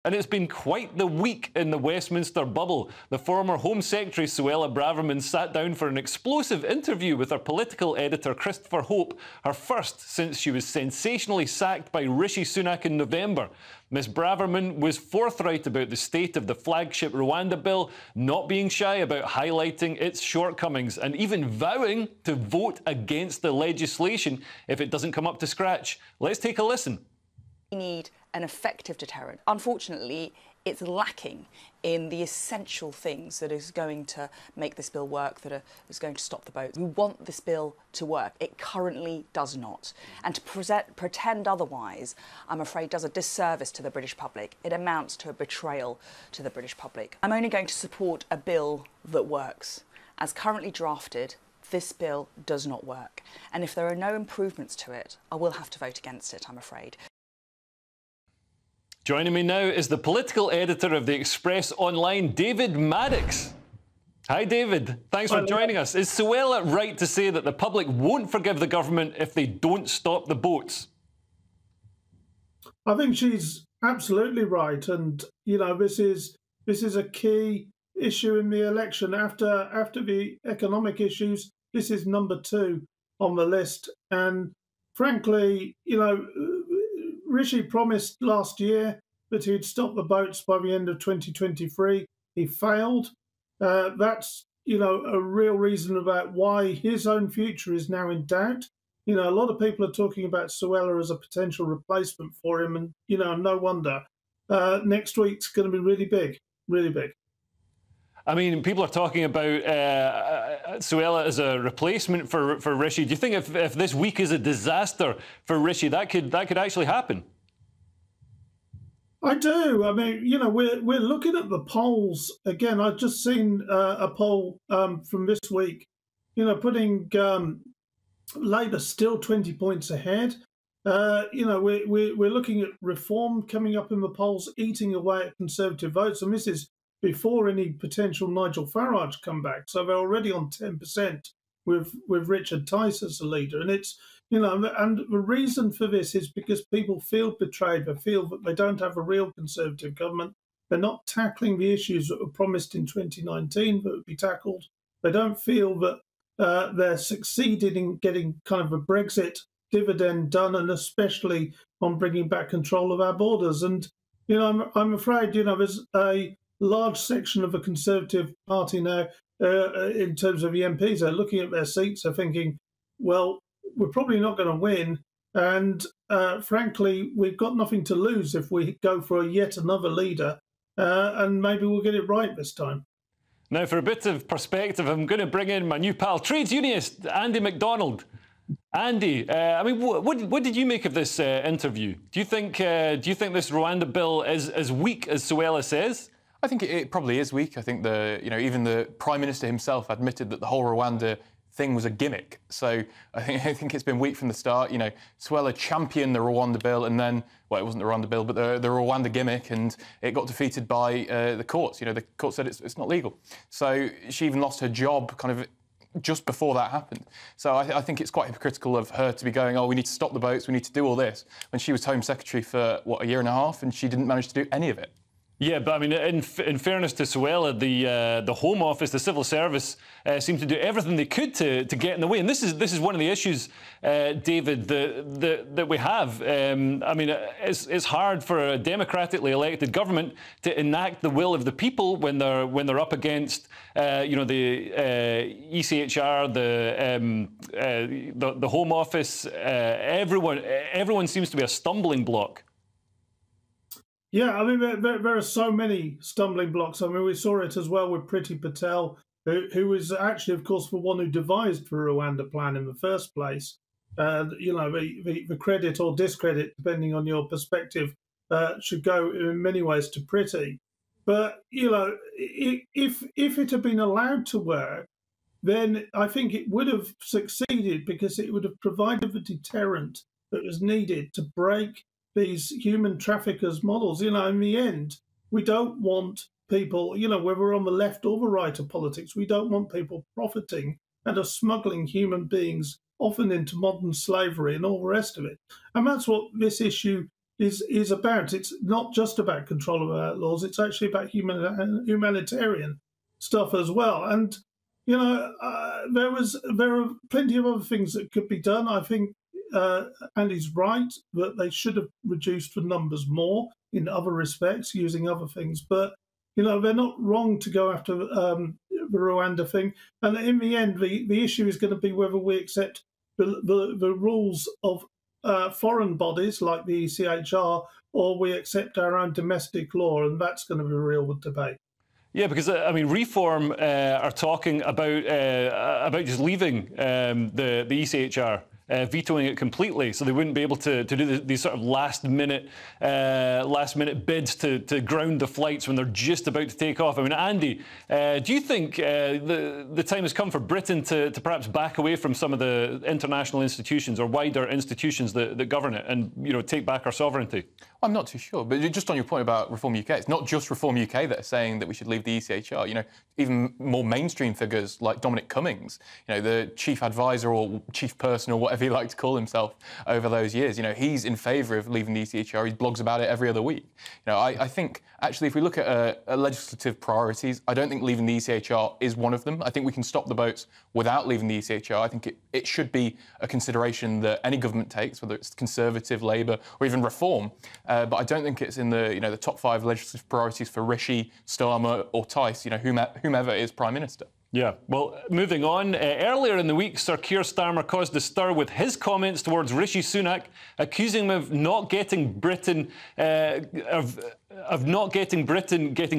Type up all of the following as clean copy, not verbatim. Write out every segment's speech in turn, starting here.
And it's been quite the week in the Westminster bubble. The former Home Secretary Suella Braverman sat down for an explosive interview with her political editor Christopher Hope, her first since she was sensationally sacked by Rishi Sunak in November. Ms Braverman was forthright about the state of the flagship Rwanda bill, not being shy about highlighting its shortcomings and even vowing to vote against the legislation if it doesn't come up to scratch. Let's take a listen. We need an effective deterrent. Unfortunately, it's lacking in the essential things that is going to make this bill work, that is going to stop the boats. We want this bill to work. It currently does not. And to pretend otherwise, I'm afraid, does a disservice to the British public. It amounts to a betrayal to the British public. I'm only going to support a bill that works. As currently drafted, this bill does not work. And if there are no improvements to it, I will have to vote against it, I'm afraid. Joining me now is the political editor of the Express Online, David Maddox. Hi, David. Thanks for joining us. Is Suella right to say that the public won't forgive the government if they don't stop the boats? I think she's absolutely right, and you know this is a key issue in the election. After the economic issues, this is number 2 on the list, and frankly, you know, Rishi promised last year that he'd stop the boats by the end of 2023. He failed. That's, you know, a real reason about why his own future is now in doubt. You know, a lot of people are talking about Suella as a potential replacement for him, and, you know, no wonder. Next week's going to be really big, really big. I mean, people are talking about Suella as a replacement for Rishi. Do you think if this week is a disaster for Rishi, that could actually happen? I do. I mean, you know, we're looking at the polls again. I've just seen a poll from this week. You know, putting Labour still 20 points ahead. You know, we're looking at Reform coming up in the polls, eating away at Conservative votes, and this is before any potential Nigel Farage comeback. So they're already on 10% with Richard Tice as the leader. And it's, you know, and the reason for this is because people feel betrayed. They feel that they don't have a real Conservative government. They're not tackling the issues that were promised in 2019 that would be tackled. They don't feel that they're succeeding in getting kind of a Brexit dividend done, and especially on bringing back control of our borders. And, you know, I'm afraid, you know, there's a large section of the Conservative Party now, in terms of the MPs, are looking at their seats, are thinking, well, we're probably not going to win. And frankly, we've got nothing to lose if we go for yet another leader, and maybe we'll get it right this time. Now, for a bit of perspective, I'm going to bring in my new pal, trades unionist Andy McDonald. Andy, I mean, what did you make of this interview? Do you think this Rwanda bill is as weak as Suella says? I think it probably is weak. I think even the Prime Minister himself admitted that the whole Rwanda thing was a gimmick. So I think it's been weak from the start. You know, Suella championed the Rwanda bill, and then, well, it wasn't the Rwanda bill, but the Rwanda gimmick, and it got defeated by the courts. You know, the court said it's not legal. So she even lost her job kind of just before that happened. So I think it's quite hypocritical of her to be going, oh, we need to stop the boats, we need to do all this, when she was Home Secretary for, what, a year and a half, and she didn't manage to do any of it. Yeah, but I mean, in fairness to Suella, the Home Office, the civil service, seemed to do everything they could to get in the way. And this is one of the issues, David, that we have. I mean, it's hard for a democratically elected government to enact the will of the people when they're up against, you know, the ECHR, the Home Office. Everyone seems to be a stumbling block. Yeah, I mean, there are so many stumbling blocks. I mean, we saw it as well with Priti Patel, who was actually, of course, the one who devised the Rwanda plan in the first place. You know, the credit or discredit, depending on your perspective, should go in many ways to Priti. But, you know, if it had been allowed to work, then I think it would have succeeded, because it would have provided the deterrent that was needed to break these human traffickers' models. You know, in the end, we don't want people, you know, whether we're on the left or the right of politics, we don't want people profiting out of smuggling human beings, often into modern slavery and all the rest of it. And that's what this issue, is about. It's not just about control of outlaws. It's actually about humanitarian stuff as well. And there are plenty of other things that could be done. I think Andy's right that they should have reduced the numbers more in other respects, using other things. But they're not wrong to go after the Rwanda thing. And in the end, the issue is going to be whether we accept the rules of foreign bodies like the ECHR, or we accept our own domestic law, and that's going to be a real debate. Yeah, because I mean, Reform are talking about just leaving the ECHR. Vetoing it completely, so they wouldn't be able to do these sort of last minute bids to ground the flights when they're just about to take off. I mean, Andy, do you think the time has come for Britain to perhaps back away from some of the international institutions or wider institutions that govern it, and take back our sovereignty? I'm not too sure, but just on your point about Reform UK, it's not just Reform UK that are saying that we should leave the ECHR. Even more mainstream figures like Dominic Cummings, the chief advisor or chief person or whatever he liked to call himself over those years, he's in favour of leaving the ECHR. He blogs about it every other week. I think actually, if we look at legislative priorities, I don't think leaving the ECHR is one of them. I think we can stop the boats without leaving the ECHR. I think it should be a consideration that any government takes, whether it's Conservative, Labour, or even Reform. But I don't think it's in the top 5 legislative priorities for Rishi, Starmer, or Tice, whomever is Prime Minister. Yeah, well, moving on. Earlier in the week, Sir Keir Starmer caused a stir with his comments towards Rishi Sunak, accusing him of not getting Britain getting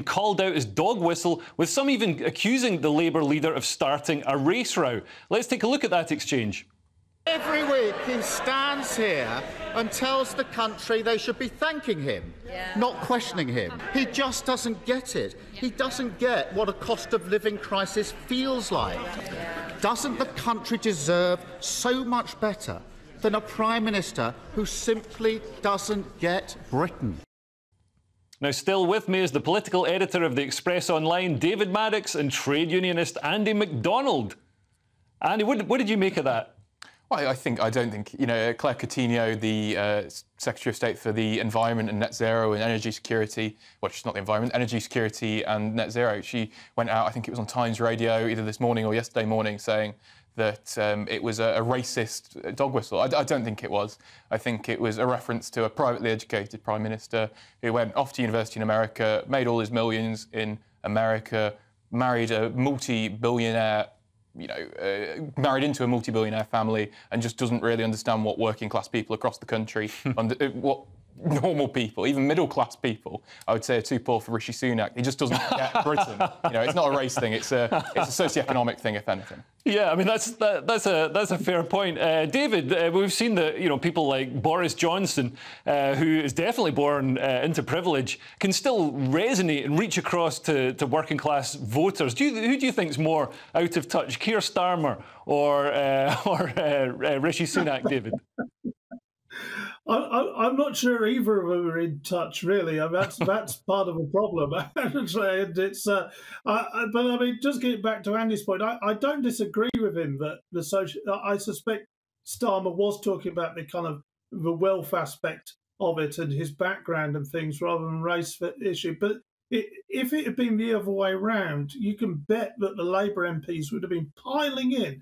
called out as dog whistle, with some even accusing the Labour leader of starting a race row. Let's take a look at that exchange. Every week he stands here and tells the country they should be thanking him, not questioning him. He just doesn't get it. He doesn't get what a cost of living crisis feels like. Doesn't the country deserve so much better than a Prime Minister who simply doesn't get Britain? Now, still with me is the political editor of the Express Online, David Maddox, and trade unionist Andy McDonald. Andy, what did you make of that? Well, I don't think, Claire Coutinho, the Secretary of State for the Environment and Net Zero and Energy Security, well, she's not the Environment, Energy Security and Net Zero, she went out, I think it was on Times Radio, either this morning or yesterday morning, saying that it was a racist dog whistle. I don't think it was. I think it was a reference to a privately educated Prime Minister who went off to university in America, made all his millions in America, married a multi-billionaire married into a multi-billionaire family, and just doesn't really understand what working-class people across the country, what normal people, even middle-class people, I would say, are too poor for Rishi Sunak. He just doesn't get Britain. It's not a race thing. It's a socioeconomic thing, if anything. Yeah, I mean that's a fair point, David. We've seen that people like Boris Johnson, who is definitely born into privilege, can still resonate and reach across to working class voters. Who do you think's more out of touch, Keir Starmer or Rishi Sunak, David? I'm not sure either of them are in touch, really. I mean, that's part of the problem. And it's, but I mean, just getting back to Andy's point, I don't disagree with him that I suspect Starmer was talking about the kind of the wealth aspect of it and his background and things rather than race issue. But if it had been the other way around, you can bet that the Labour MPs would have been piling in.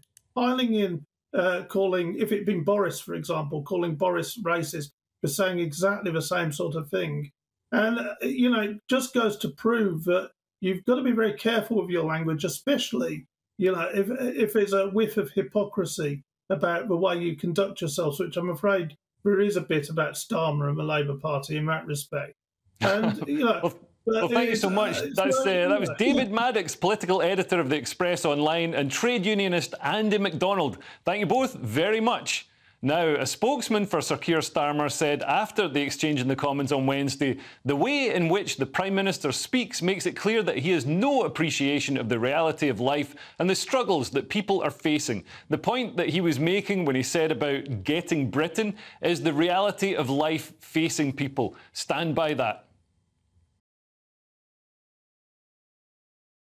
Calling, if it had been Boris, for example, calling Boris racist for saying exactly the same sort of thing. And, it just goes to prove that you've got to be very careful with your language, especially, if there's a whiff of hypocrisy about the way you conduct yourselves, which I'm afraid there is a bit about Starmer and the Labour Party in that respect. And, Well, thank you so much. That was David Maddox, political editor of the Express Online, and trade unionist Andy McDonald. Thank you both very much. Now, a spokesman for Sir Keir Starmer said after the exchange in the Commons on Wednesday, the way in which the Prime Minister speaks makes it clear that he has no appreciation of the reality of life and the struggles that people are facing. The point that he was making when he said about getting Britain is the reality of life facing people. Stand by that.